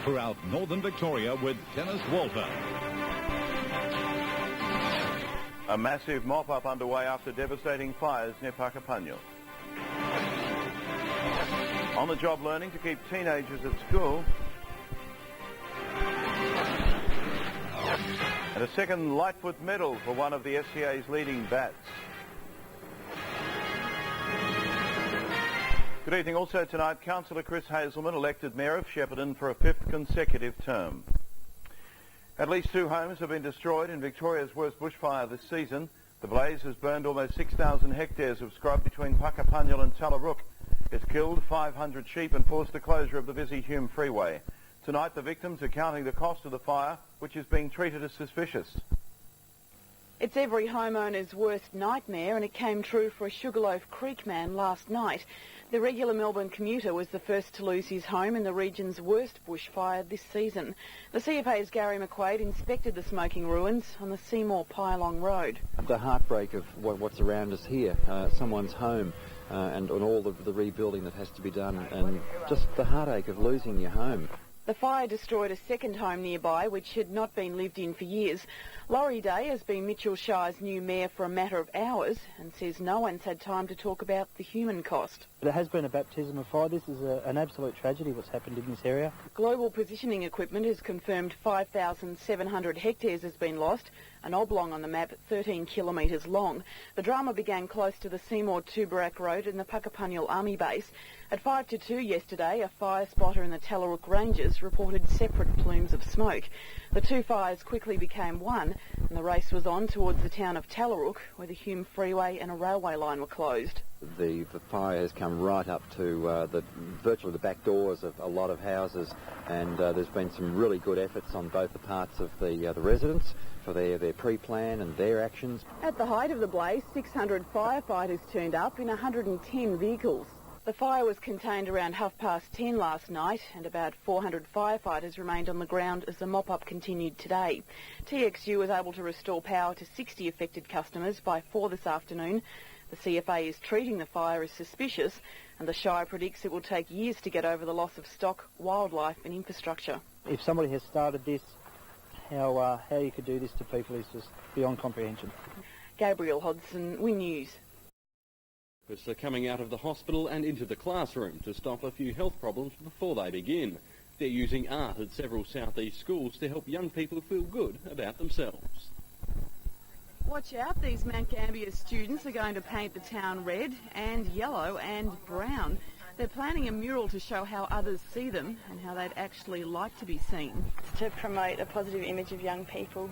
throughout northern Victoria with Dennis Walter. A massive mop-up underway after devastating fires near Puckapunyal. On-the-job learning to keep teenagers at school. And a second Lightfoot medal for one of the SCA's leading bats. Good evening. Also tonight, Councillor Chris Hazelman elected Mayor of Shepparton for a 5th consecutive term. At least 2 homes have been destroyed in Victoria's worst bushfire this season. The blaze has burned almost 6,000 hectares of scrub between Puckapunyal and Tallarook. It's killed 500 sheep and forced the closure of the busy Hume Freeway. Tonight, the victims are counting the cost of the fire, which is being treated as suspicious. It's every homeowner's worst nightmare, and it came true for a Sugarloaf Creek man last night. The regular Melbourne commuter was the first to lose his home in the region's worst bushfire this season. The CFA's Gary McQuaid inspected the smoking ruins on the Seymour Pylong Road. The heartbreak of what's around us here, someone's home, and all the rebuilding that has to be done, and just the heartache of losing your home. The fire destroyed a second home nearby, which had not been lived in for years. Laurie Day has been Mitchell Shire's new mayor for a matter of hours and says no one's had time to talk about the human cost. There has been a baptism of fire. This is an absolute tragedy what's happened in this area. Global Positioning Equipment has confirmed 5,700 hectares has been lost, an oblong on the map 13 kilometres long. The drama began close to the Seymour Tubarak Road and the Puckapunyal Army Base. At 5 to 2 yesterday, a fire spotter in the Tallarook Ranges reported separate plumes of smoke. The 2 fires quickly became one, and the race was on towards the town of Tallarook, where the Hume Freeway and a railway line were closed. The fire has come right up to virtually the back doors of a lot of houses, and there's been some really good efforts on both the parts of the residents for their pre-plan and their actions. At the height of the blaze, 600 firefighters turned up in 110 vehicles. The fire was contained around 10:30 last night, and about 400 firefighters remained on the ground as the mop-up continued today. TXU was able to restore power to 60 affected customers by 4 this afternoon. The CFA is treating the fire as suspicious, and the Shire predicts it will take years to get over the loss of stock, wildlife and infrastructure. If somebody has started this, how you could do this to people is just beyond comprehension. Gabrielle Hodson, Win News. Are coming out of the hospital and into the classroom to stop a few health problems before they begin. They're using art at several southeast schools to help young people feel good about themselves. Watch out, these Mount Gambier students are going to paint the town red and yellow and brown. They're planning a mural to show how others see them and how they'd actually like to be seen. It's to promote a positive image of young people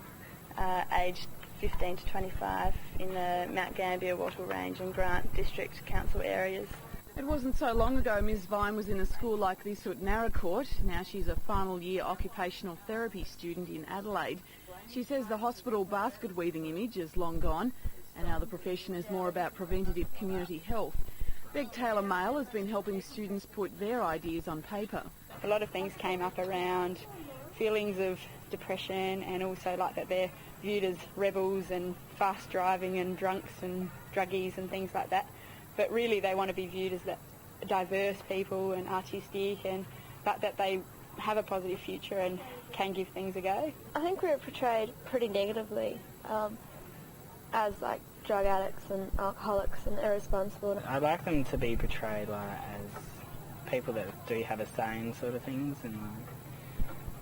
aged 15 to 25 in the Mount Gambier, Wattle Range and Grant District Council areas. It wasn't so long ago Ms Vine was in a school like this at Narracourt. Now she's a final year occupational therapy student in Adelaide. She says the hospital basket weaving image is long gone, and now the profession is more about preventative community health. Beck Taylor Mail has been helping students put their ideas on paper. A lot of things came up around feelings of depression, and also like that they're viewed as rebels and fast driving and drunks and druggies and things like that. But really they want to be viewed as that diverse people and artistic, but that they have a positive future and can give things a go. I think we were portrayed pretty negatively as like drug addicts and alcoholics and irresponsible. I'd like them to be portrayed as people that do have a say in sort of things, and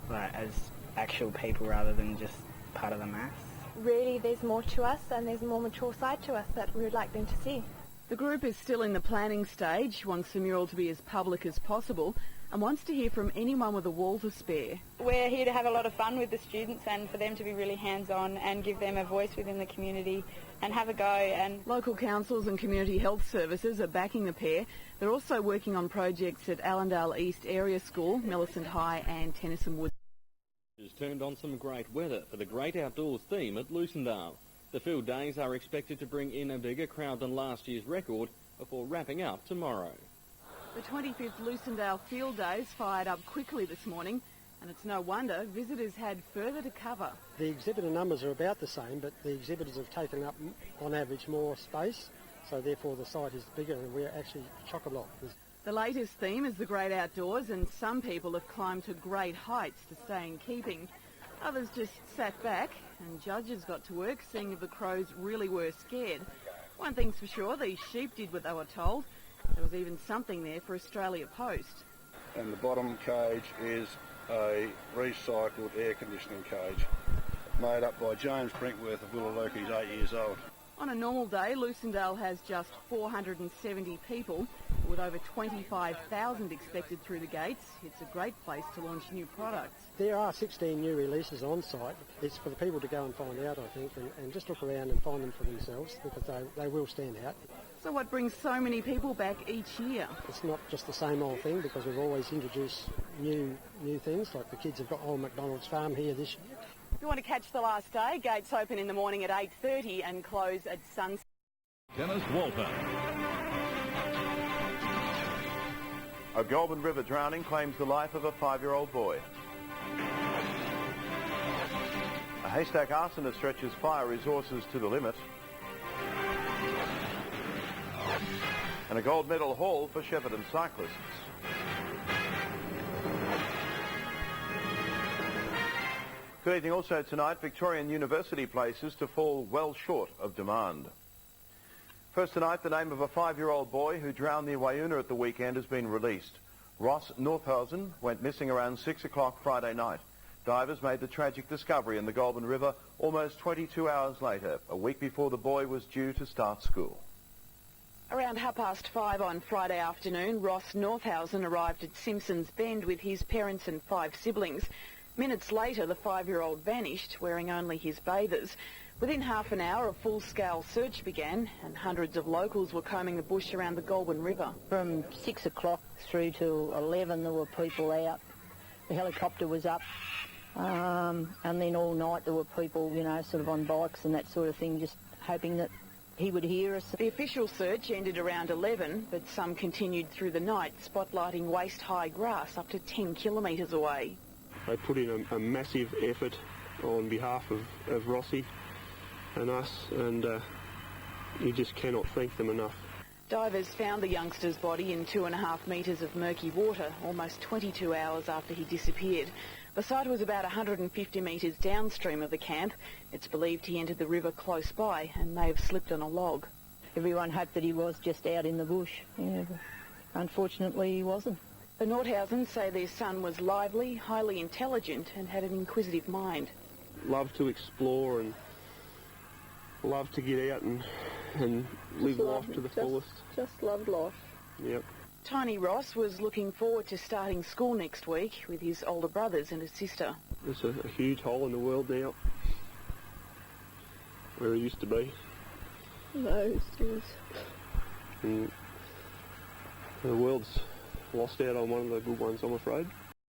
like as actual people rather than just part of the mass. Really, there's more to us and there's a more mature side to us that we would like them to see. The group is still in the planning stage, wants the mural to be as public as possible, and wants to hear from anyone with a wall to spare. We're here to have a lot of fun with the students and for them to be really hands-on and give them a voice within the community and have a go. And local councils and community health services are backing the pair. They're also working on projects at Allendale East Area School, Millicent High and Tennyson Woods. Has turned on some great weather for the Great Outdoors theme at Lucindale. The field days are expected to bring in a bigger crowd than last year's record before wrapping up tomorrow. The 25th Lucindale Field Days fired up quickly this morning, and it's no wonder visitors had further to cover. The exhibitor numbers are about the same, but the exhibitors have taken up, on average, more space, so therefore the site is bigger and we're actually chock-a-block. The latest theme is the great outdoors, and some people have climbed to great heights to stay in keeping. Others just sat back, and judges got to work seeing if the crows really were scared. One thing's for sure, these sheep did what they were told. There was even something there for Australia Post. And the bottom cage is a recycled air conditioning cage made up by James Brinkworth of Willalook. He's 8 years old. On a normal day, Lucindale has just 470 people. With over 25,000 expected through the gates, it's a great place to launch new products. There are 16 new releases on site. It's for the people to go and find out, I think, and just look around and find them for themselves, because they will stand out. So what brings so many people back each year? It's not just the same old thing, because we've always introduced new things, like the kids have got Old MacDonald's Farm here this year. If you want to catch the last day, gates open in the morning at 8:30 and close at sunset. Dennis Walter. A Goulburn River drowning claims the life of a 5-year-old boy. A haystack arsonist stretches fire resources to the limit. And a gold medal haul for Shepparton cyclists. Good evening. Also tonight, Victorian university places to fall well short of demand. First tonight, the name of a 5-year-old boy who drowned near Wayuna at the weekend has been released. Ross Northhausen went missing around 6 o'clock Friday night. Divers made the tragic discovery in the Goulburn River almost 22 hours later, a week before the boy was due to start school. Around 5:30 on Friday afternoon, Ross Northhausen arrived at Simpson's Bend with his parents and 5 siblings. Minutes later, the 5-year-old vanished, wearing only his bathers. Within half an hour, a full-scale search began, and hundreds of locals were combing the bush around the Goulburn River. From 6 o'clock through to 11, there were people out. The helicopter was up, and then all night there were people, you know, sort of on bikes and that sort of thing, just hoping that he would hear us. The official search ended around 11, but some continued through the night, spotlighting waist-high grass up to 10 kilometres away. They put in a massive effort on behalf of Rossi and us, and you just cannot thank them enough. Divers found the youngster's body in 2.5 metres of murky water, almost 22 hours after he disappeared. The site was about 150 metres downstream of the camp. It's believed he entered the river close by and may have slipped on a log. Everyone hoped that he was just out in the bush. Yeah, but unfortunately he wasn't. The Nordhausens say their son was lively, highly intelligent and had an inquisitive mind. Loved to explore and loved to get out and live life to the fullest. Just loved life. Yep. Tiny Ross was looking forward to starting school next week with his older brothers and a sister. There's a huge hole in the world now where it used to be. No, it still is. And the world's lost out on one of the good ones, I'm afraid.